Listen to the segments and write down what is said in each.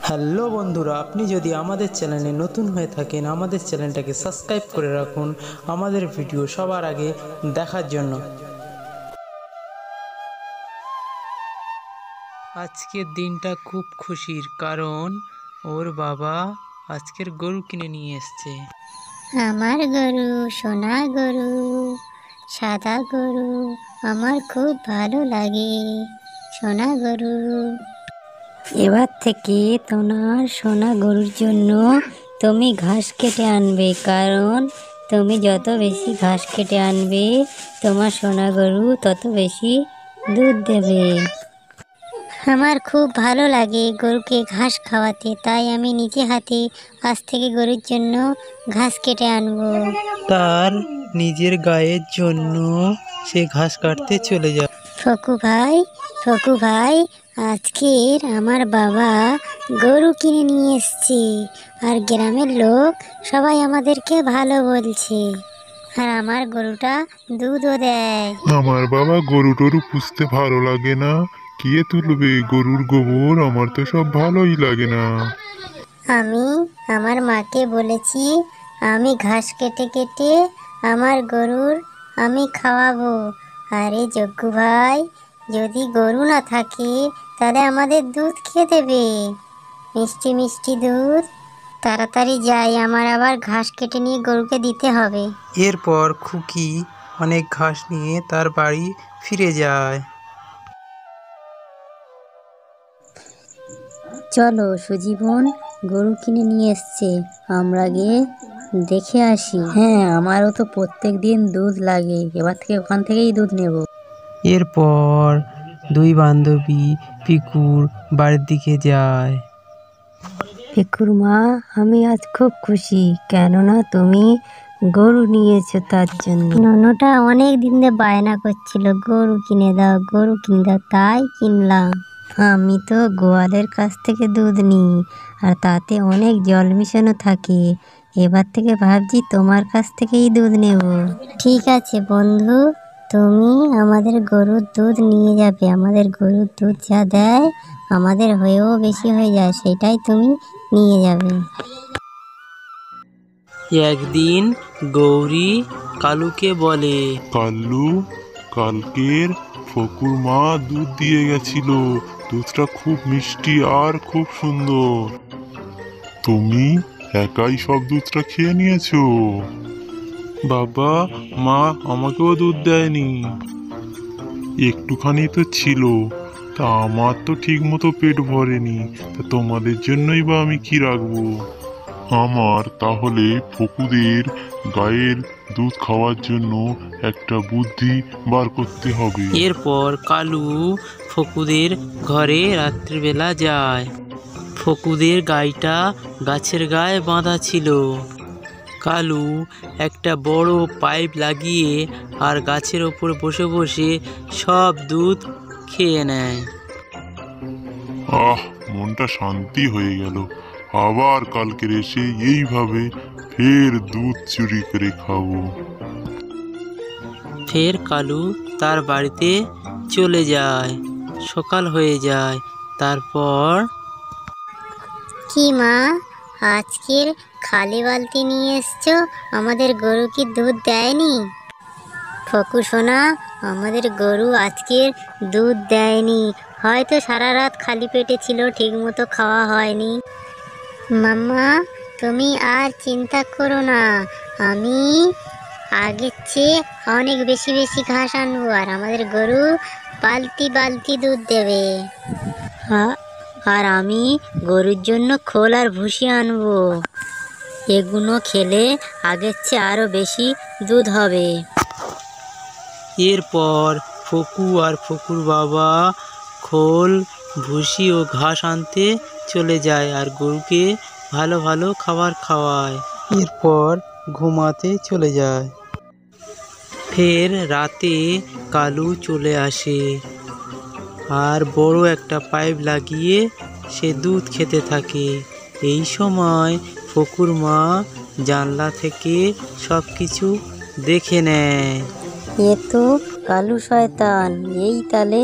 Hello বন্ধুরা, আপনি যদি আমাদের চ্যানেলে নতুন হয়ে থাকেন আমাদের চ্যানেলটাকে সাবস্ক্রাইব করে রাখুন আমাদের ভিডিও সবার আগে দেখার জন্য। আজকের দিনটা খুব খুশির, কারণ ওর বাবা আজকের গরু কিনে নিয়ে এসছে। আমার গরু, সোনা গরু, সাদা গরু আমার খুব ভালো লাগে। সোনা গরু, এবার থেকে তোমার সোনা গরুর জন্য তুমি ঘাস কেটে আনবে, কারণ তুমি যত বেশি ঘাস কেটে আনবে তোমার সোনা গরু তত বেশি দুধ দেবে। আমার খুব ভালো লাগে গরুকে ঘাস খাওয়াতে, তাই আমি নিজে হাতে আজ থেকে গরুর জন্য ঘাস কেটে আনবো। তার নিজের গায়ের জন্য সে ঘাস কাটতে চলে যায়। ফকু ভাই, আজকের আমার বাবা গরু কিনে নিয়ে এসছে, আর গ্রামের লোক সবাই আমাদেরকে ভালো বলছে, আর আমার গরুটা দুধও দেয়। আমার বাবা গরু টরু পুষতে ভালো লাগে না, কে তুলবে গরুর গোবর? আমার তো সব ভালোই লাগে না। আমি আমার মাকে বলেছি আমি ঘাস কেটে কেটে আমার গরুর আমি খাওয়াবো। আরে যজ্ঞু ভাই, যদি গরু না থাকে তাহলে আমাদের দুধ খেয়ে দেবে, মিষ্টি মিষ্টি দুধ। তাড়াতাড়ি যাই, আমার আবার ঘাস কেটে নিয়ে গরুকে দিতে হবে। এরপর খুকি অনেক ঘাস নিয়ে তার বাড়ি ফিরে যায়। চলো সুজীবন গরু কিনে নিয়ে এসছে, আমরা গিয়ে দেখে আসি। হ্যাঁ, আমারও তো প্রত্যেক দিন দুধ লাগে, এবার থেকে ওখান থেকেই দুধ নেব। এরপর দুই বান্ধবী পিকুর বাড়ির দিকে যায়। পিকুর মা, আমি আজ খুব খুশি, কেননা তুমি গরু নিয়েছো, তার জন্য। ননটা অনেক দিন ধরে বায়না করছিল গরু কিনে দাও, গরু কিনে দাও, তাই কিনলাম। আমি তো গোয়ালের কাছ থেকে দুধ নিই, আর তাতে অনেক জল মিশানো থাকে। এবার থেকে ভাবছি তোমার কাছ থেকেই দুধ নেব। ঠিক আছে বন্ধু, তুমি আমাদের গরুর দুধ নিয়ে যাবে। আমাদের গরুর দুধ যা দেয় আমাদের হয়েও বেশি হয়ে যায়, সেটাই তুমি নিয়ে যাবে। একদিন গৌরী কালুকে বলে, কাল্লু, কালকের ফকুর মা দুধ দিয়ে গেছিল, দুধটা খুব মিষ্টি আর খুব সুন্দর। তুমি একাই সব দুধটা খেয়ে নিয়েছো? বাবা, মা আমাকেও দুধ দেয়নি, একটুখানি তো ছিল, তা আমার তো ঠিক মতো পেট ভরেনি, তা তোমাদের জন্যই বা আমি কি রাখবো? আমার তাহলে ফকুদের গায়ের দুধ খাওয়ার জন্য একটা বুদ্ধি বার করতে হবে। এরপর কালু ফকুদের ঘরে রাত্রিবেলা যায়। ফকুদের গাইটা গাছের গায়ে বাঁধা ছিল। কালু একটা বড় পাইপ লাগিয়ে আর গাছের ওপর বসে বসে সব দুধ খেয়ে নেয়। আহ, মনটা শান্তি হয়ে গেল। আবার কালকের এসে এইভাবে ফের দুধ চুরি করে খাবো। ফের কালু তার বাড়িতে চলে যায়। সকাল হয়ে যায়। তারপর কি মা, আজকের খালি বালতি নিয়ে এসছো, আমাদের গরু কি দুধ দেয়নি? ফকু সোনা, আমাদের গরু আজকের দুধ দেয়নি, হয়তো সারা রাত খালি পেটে ছিল, ঠিক মতো খাওয়া হয়নি। মাম্মা, তুমি আর চিন্তা করো না, আমি আগের চেয়ে অনেক বেশি বেশি ঘাস আনবো, আর আমাদের গরু বালতি বালতি দুধ দেবে। আর আমি গরুর জন্য খোল আর ভুসি আনবো, এগুলো খেলে আগের চেয়ে আরো বেশি দুধ হবে। এরপর ফকু আর ফকুর বাবা খোল, ভুসি ও ঘাস আনতে চলে যায় আর গরুকে ভালো ভালো খাবার খাওয়ায়। এরপর ঘুমাতে চলে যায়। ফের রাতে কালু চলে আসে আর বড় একটা পাইপ লাগিয়ে সে দুধ খেতে থাকে। এই সময় ফকুর মা জানলা থেকে সব কিছু দেখে নেয়। এ তো কালু শয়তান, এই তালে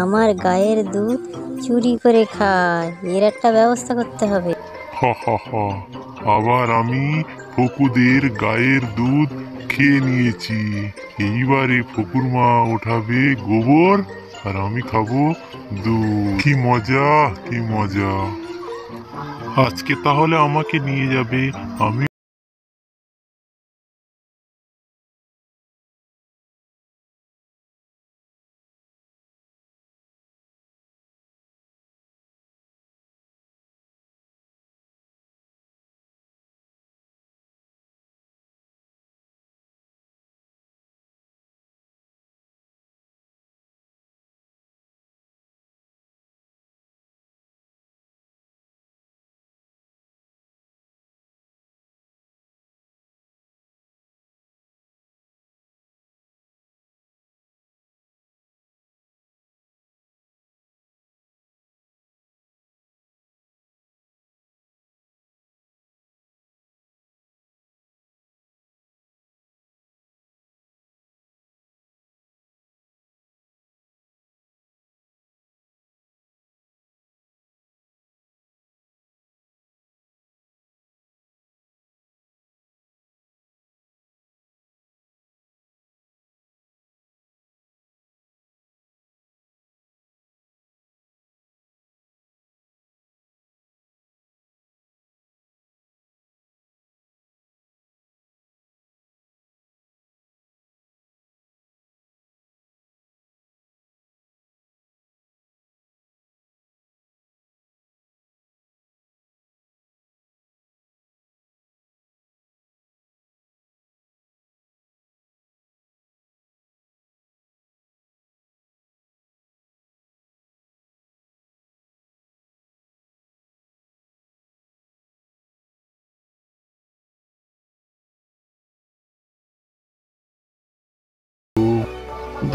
আমার গায়ের দুধ চুরি করে খায়, এর একটা ব্যবস্থা করতে হবে। হা হা হা, আবার আমি ফকুদের গায়ের দুধ খেয়ে নিয়েছি। এইবারে ফকুর মা ওঠাবে গোবর আর আমি খাবো দুধ। কি মজা, কি মজা। আজকে তাহলে আমাকে নিয়ে যাবে, আমি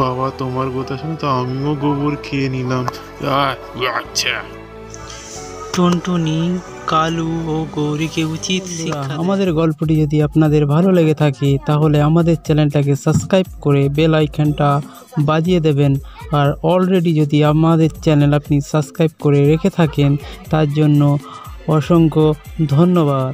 বাবা, তোমার কথা শুনে তো আমিও গোবর খেয়ে নিলাম। আচ্ছা, টুনটুনি, কালু ও গৌরীকে উচিত শিক্ষা। আমাদের গল্পটি যদি আপনাদের ভালো লেগে থাকে তাহলে আমাদের চ্যানেলটাকে সাবস্ক্রাইব করে বেল আইকনটা বাজিয়ে দেবেন। আর অলরেডি যদি আমাদের চ্যানেল আপনি সাবস্ক্রাইব করে রেখে থাকেন তার জন্য অসংখ্য ধন্যবাদ।